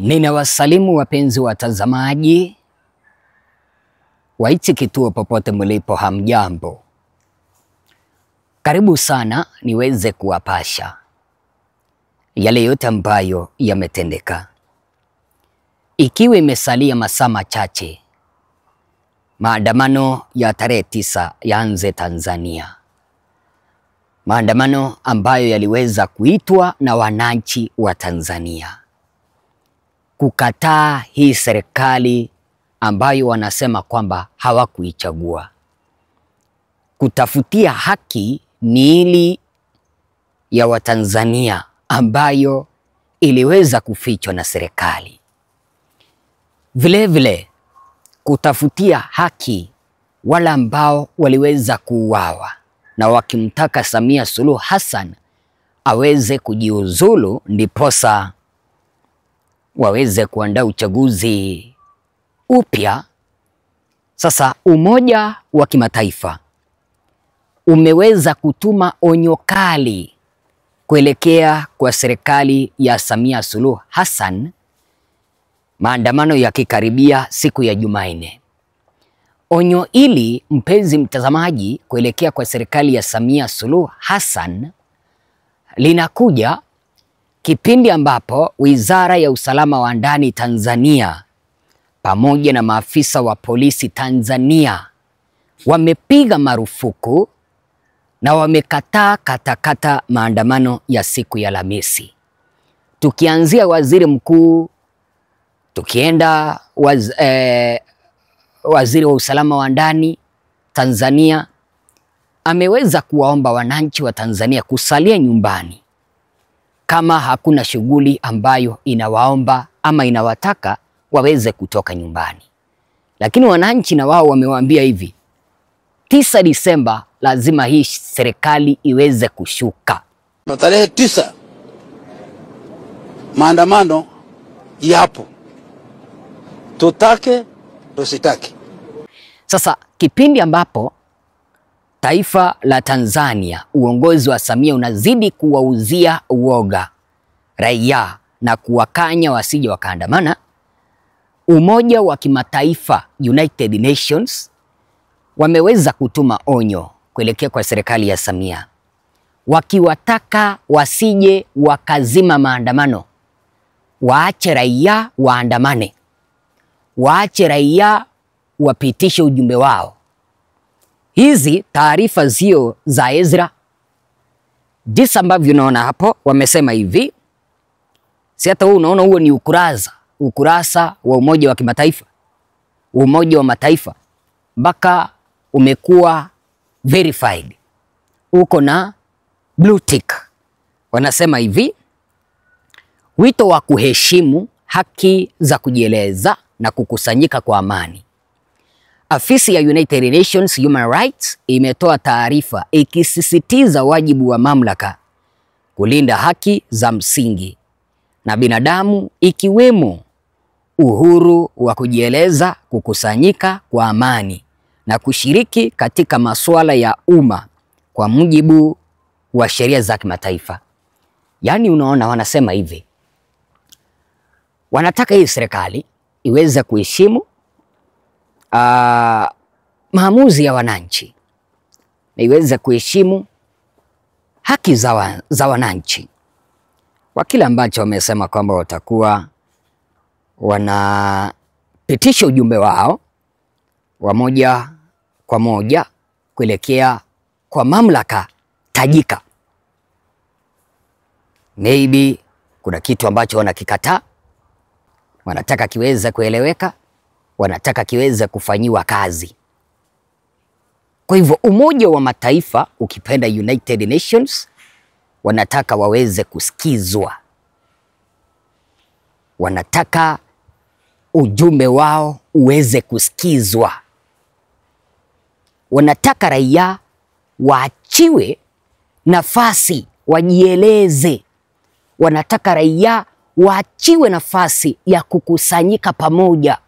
Ninawasalimu wapenzi watazamaji wa hichi kituo popote mlipo, hamjambo. Karibu sana niweze kuwapasha yale yote ambayo yametendeka. Ikiwa imesalia masaa machache maandamano ya tarehe 9 yaanze Tanzania. Maandamano ambayo yaliweza kuitwa na wananchi wa Tanzania kukataa hii serikali ambayo wanasema kwamba hawakuichagua, kutafutia haki miili ya Watanzania ambayo iliweza kufichwa na serikali. Vile kutafutia haki wale ambao waliweza kuuawa, na wakimtaka Samia Suluhu Hassan aweze kujiuzulu ndiposa waweze kuandaa uchaguzi upya. Sasa Umoja wa Kimataifa umeweza kutuma onyo kali kuelekea kwa serikali ya Samia Suluhu Hassan, maandamano yakikaribia siku ya Jumanne. Onyo hili, mpenzi mtazamaji, kuelekea kwa serikali ya Samia Suluhu Hassan linakuja kipindi ambapo Wizara ya Usalama wa Ndani Tanzania pamoja na maafisa wa polisi Tanzania wamepiga marufuku na wamekataa katakata maandamano ya siku ya Alhamisi. Tukianzia waziri mkuu, tukienda waziri wa usalama wa ndani Tanzania ameweza kuwaomba wananchi wa Tanzania kusalia nyumbani kama hakuna shughuli ambayo inawaomba ama inawataka waweze kutoka nyumbani. Lakini wananchi na wao wamewaambia hivi, 9 Disemba lazima hii serikali iweze kushuka. Tarehe 9 maandamano yapo, tutake tusitake. Sasa kipindi ambapo taifa la Tanzania, uongozi wa Samia unazidi kuwauzia uoga raia na kuwakanya wasije wakaandamana, Umoja wa Kimataifa, United Nations, wameweza kutuma onyo kuelekea kwa serikali ya Samia, wakiwataka wasije wakazima maandamano, waache raia waandamane, waache raia wapitishe ujumbe wao. Hizi taarifa zio za Ezra, jinsi ambavyo unaona hapo, wamesema hivi. Si hata huu unaona, huo ni ukurasa wa Umoja wa Kimataifa, Umoja wa Mataifa, mpaka umekuwa verified, uko na blue tick. Wanasema hivi: wito wa kuheshimu haki za kujieleza na kukusanyika kwa amani. Afisi ya United Nations Human Rights imetoa taarifa ikisisitiza wajibu wa mamlaka kulinda haki za msingi na binadamu, ikiwemo uhuru wa kujieleza, kukusanyika kwa amani na kushiriki katika masuala ya umma kwa mujibu wa sheria za kimataifa. Yaani unaona, wanasema hivi, wanataka hii serikali iweze kuheshimu maamuzi ya wananchi na iweze kuheshimu haki za wananchi, kwa kile ambacho wamesema kwamba watakuwa wanapitisha ujumbe wao wa moja kwa moja kuelekea kwa mamlaka tajika. Maybe kuna kitu ambacho wanakikataa, wanataka kiweze kueleweka, wanataka kiweze kufanyiwa kazi. Kwa hivyo Umoja wa Mataifa, ukipenda United Nations, wanataka waweze kusikizwa, wanataka ujumbe wao uweze kusikizwa, wanataka raia waachiwe nafasi wajieleze, wanataka raia waachiwe nafasi ya kukusanyika pamoja,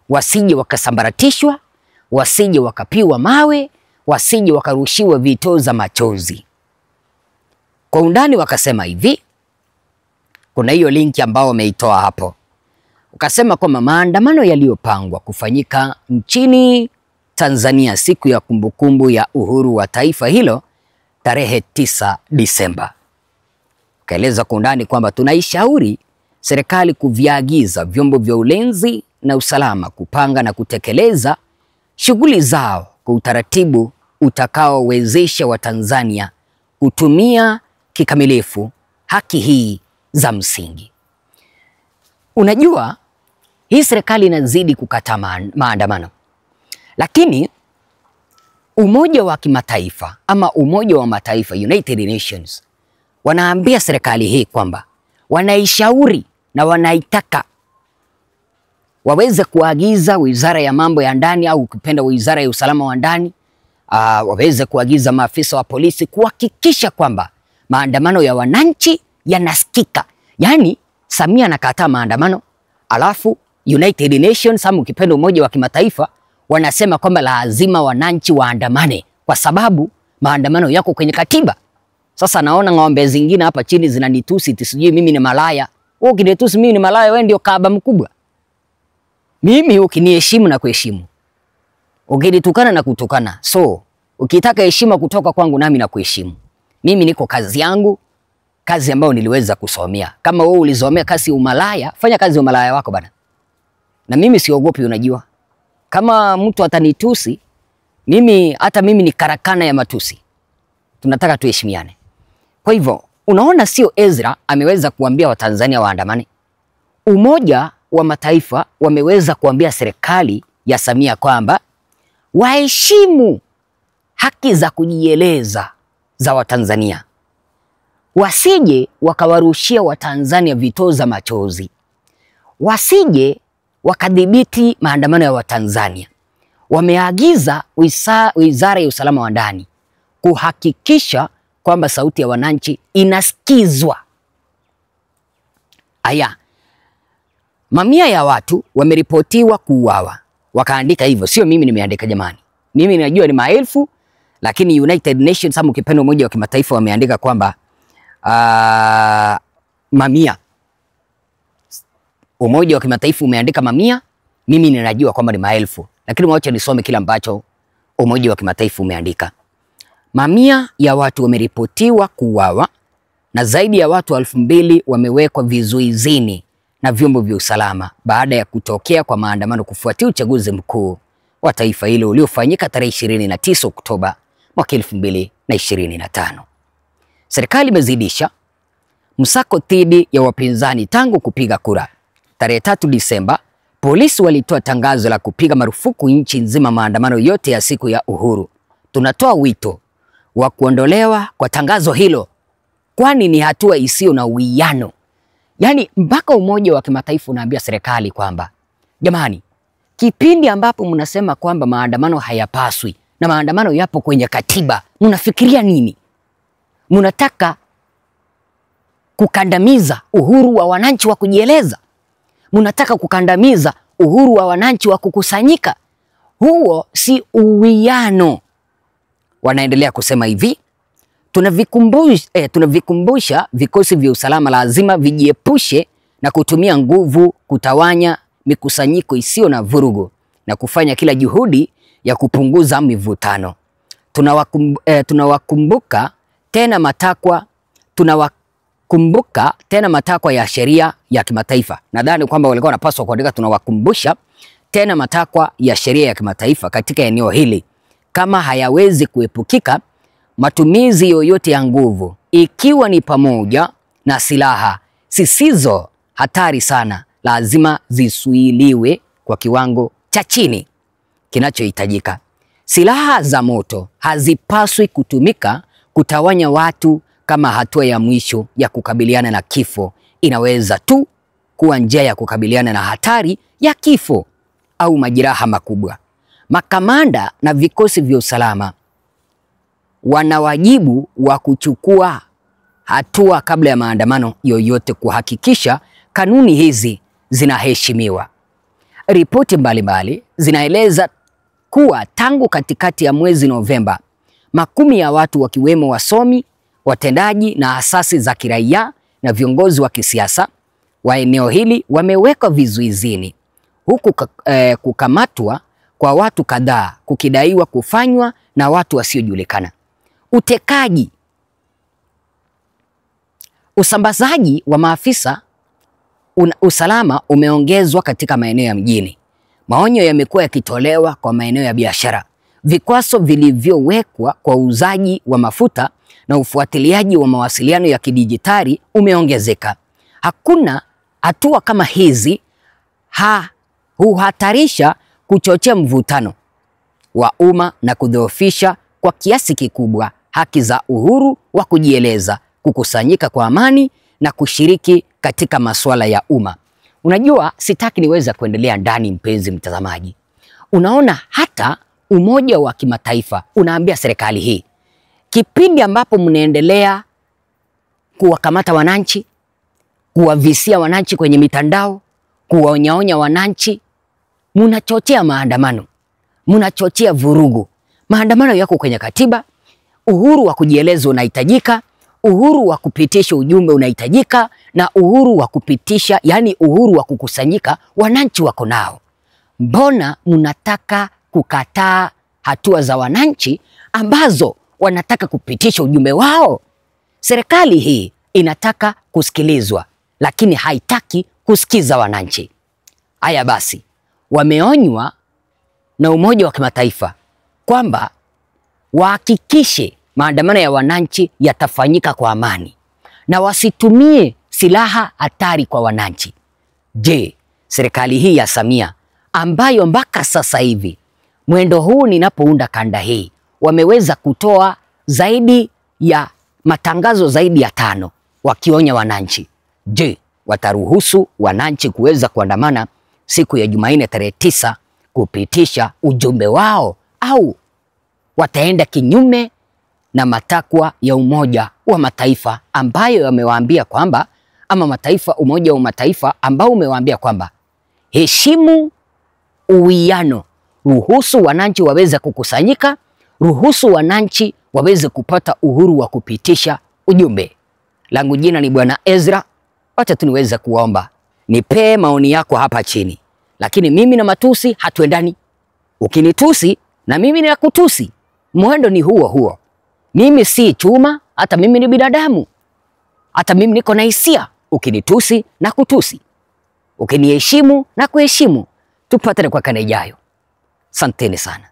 wasije wakasambaratishwa, wasije wakapiwa mawe, wasije wakarushiwa vitoza machozi. Kwa undani wakasema hivi, kuna hiyo linki ambao wameitoa hapo. Ukasema kwamba maandamano yaliyopangwa kufanyika nchini Tanzania siku ya kumbukumbu ya uhuru wa taifa hilo tarehe 9 Disemba. Ukaeleza kwa undani kwamba tunaishauri serikali kuviagiza vyombo vya ulinzi na usalama kupanga na kutekeleza shughuli zao kwa utaratibu utakaowezesha Watanzania kutumia kikamilifu haki hii za msingi. Unajua, hii serikali inazidi kukataa maandamano, lakini Umoja wa Kimataifa ama Umoja wa Mataifa, United Nations, wanaambia serikali hii kwamba wanaishauri na wanaitaka waweze kuagiza Wizara ya Mambo ya Ndani au ukipenda Wizara ya Usalama wa Ndani, waweze kuagiza maafisa wa polisi kuhakikisha kwamba maandamano ya wananchi yanasikika. Yaani Samia anakataa maandamano, alafu United Nations ama ukipenda Umoja wa Kimataifa wanasema kwamba lazima wananchi waandamane kwa sababu maandamano yako kwenye katiba. Sasa naona ng'ombe zingine hapa chini zinanitusi sijui mimi ni malaya. Wewe ukinitusi mimi ni malaya, wewe ndio kaaba mkubwa. Mimi ukiniheshimu na kuheshimu, ukinitukana na kutukana. So ukitaka heshima kutoka kwangu nami na kuheshimu. Mimi niko kazi yangu, kazi ambayo niliweza kusomea. Kama wewe ulisomea kazi ya umalaya, fanya kazi ya umalaya wako bana. Na mimi siogopi, unajua. Kama mtu atanitusi, hata mimi ni karakana ya matusi. Tunataka tuheshimiane. Kwa hivyo, unaona sio Ezra ameweza kuambia Watanzania waandamane. Umoja wa Mataifa wameweza kuambia serikali ya Samia kwamba waheshimu haki za kujieleza za Watanzania. Wasije wakawarushia Watanzania vitoza machozi. Wasije wakadhibiti maandamano ya Watanzania. Wameagiza Wizara ya Usalama wa Ndani kuhakikisha kwamba sauti ya wananchi inasikizwa. Aya, mamia ya watu wameripotiwa kuuawa. Wakaandika hivyo, sio mimi nimeandika jamani. Mimi najua ni maelfu, lakini United Nations ama ukipenda Umoja wa Kimataifa wameandika kwamba mamia. Umoja wa Kimataifa umeandika mamia, mimi ninajua kwamba ni maelfu. Lakini mwacha nisome kila ambacho Umoja wa Kimataifa umeandika. Mamia ya watu wameripotiwa kuuawa na zaidi ya watu 2000 wamewekwa vizuizini na vyombo vya usalama baada ya kutokea kwa maandamano kufuatia uchaguzi mkuu wa taifa hilo uliofanyika tarehe 29 Oktoba mwaka 2025. Serikali imezidisha msako dhidi ya wapinzani tangu kupiga kura. Tarehe 3 Disemba, polisi walitoa tangazo la kupiga marufuku nchi nzima maandamano yote ya siku ya uhuru. Tunatoa wito wa kuondolewa kwa tangazo hilo, kwani ni hatua isiyo na uwiano. Yaani mpaka Umoja wa Kimataifa unaambia serikali kwamba jamani, kipindi ambapo mnasema kwamba maandamano hayapaswi na maandamano yapo kwenye katiba, mnafikiria nini? Mnataka kukandamiza uhuru wa wananchi wa kujieleza? Mnataka kukandamiza uhuru wa wananchi wa kukusanyika? Huo si uwiano. Wanaendelea kusema hivi, tunavikumbusha vikosi vya usalama lazima vijiepushe na kutumia nguvu kutawanya mikusanyiko isiyo na vurugu na kufanya kila juhudi ya kupunguza mivutano. Tunawakumbuka tena matakwa ya sheria ya kimataifa. Nadhani kwamba walikuwa wanapaswa kuandika tunawakumbusha tena matakwa ya sheria ya kimataifa katika eneo hili. Kama hayawezi kuepukika, matumizi yoyote ya nguvu, ikiwa ni pamoja na silaha zisizo hatari sana, lazima zisuiliwe kwa kiwango cha chini kinachohitajika. Silaha za moto hazipaswi kutumika kutawanya watu kama hatua ya mwisho ya kukabiliana na kifo. Inaweza tu kuwa njia ya kukabiliana na hatari ya kifo au majeraha makubwa. Makamanda na vikosi vya usalama wana wajibu wa kuchukua hatua kabla ya maandamano yoyote kuhakikisha kanuni hizi zinaheshimiwa. Ripoti mbalimbali zinaeleza kuwa tangu katikati ya mwezi Novemba, makumi ya watu wakiwemo wasomi, watendaji na asasi za kiraia na viongozi wa kisiasa wa eneo hili wamewekwa vizuizini, huku kukamatwa kwa watu kadhaa kukidaiwa kufanywa na watu wasiojulikana. Utekaji, usambazaji wa maafisa usalama umeongezwa katika maeneo ya mjini. Maonyo yamekuwa yakitolewa kwa maeneo ya biashara. Vikwazo vilivyowekwa kwa uuzaji wa mafuta na ufuatiliaji wa mawasiliano ya kidijitali umeongezeka. Hakuna hatua kama hizi huhatarisha kuchochea mvutano wa umma na kudhoofisha kwa kiasi kikubwa haki za uhuru wa kujieleza, kukusanyika kwa amani na kushiriki katika masuala ya umma. Unajua, sitaki niweza kuendelea ndani, mpenzi mtazamaji. Unaona, hata Umoja wa Kimataifa unaambia serikali hii, kipindi ambapo mnaendelea kuwakamata wananchi, kuwavisia wananchi kwenye mitandao, kuwaonyaonya wananchi, mnachochea maandamano, mnachochea vurugu. Maandamano yako kwenye katiba, uhuru wa kujieleza unahitajika, uhuru wa kupitisha ujumbe unahitajika, na uhuru wa kupitisha, yani uhuru wa kukusanyika, wananchi wako nao. Mbona mnataka kukataa hatua za wananchi ambazo wanataka kupitisha ujumbe wao? Serikali hii inataka kusikilizwa, lakini haitaki kusikiza wananchi. Haya basi, wameonywa na Umoja wa Kimataifa kwamba wahakikishe maandamano ya wananchi yatafanyika kwa amani na wasitumie silaha hatari kwa wananchi. Je, serikali hii ya Samia ambayo mpaka sasa hivi mwendo huu ninapounda kanda hii wameweza kutoa zaidi ya matangazo zaidi ya 5 wakionya wananchi, je, wataruhusu wananchi kuweza kuandamana siku ya Jumanne tarehe 9 kupitisha ujumbe wao, au wataenda kinyume na matakwa ya Umoja wa Mataifa ambayo yamewaambia kwamba, ama Umoja wa Mataifa ambao umewaambia kwamba heshimu uwiano, ruhusu wananchi waweze kukusanyika, ruhusu wananchi waweze kupata uhuru wa kupitisha ujumbe. Langu jina ni Bwana Ezra. Wacha tu niweze kuomba, nipee maoni yako hapa chini. Lakini mimi na matusi hatuendani. Ukinitusi na mimi ninakutusi, mwendo ni huo huo. Mimi si chuma, hata mimi ni binadamu. Hata mimi niko na hisia. Ukinitusi na kutusi, ukiniheshimu na kuheshimu. Tupatane kwa kanda ijayo. Asanteni sana.